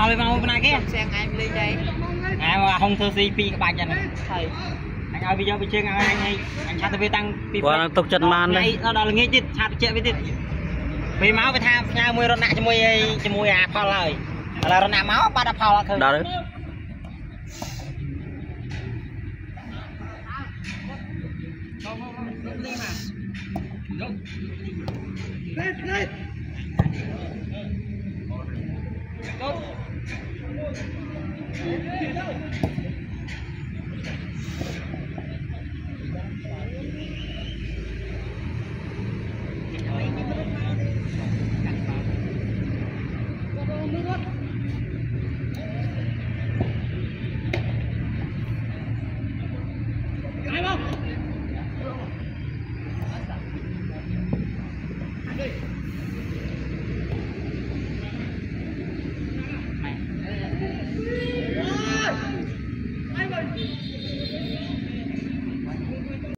lên mau bên này kia sang ai lên đây mà không thưa si pi các bạn này thầy anh ơi bây giờ chơi anh chặt về tăng qua tục chân man đây nó là nghe chứ chặt chuyện với vì máu với tham nhau mười rôn nạ cho mùi à phao lời là rôn nạ máu ba đập phao là thôi đó đấy Go.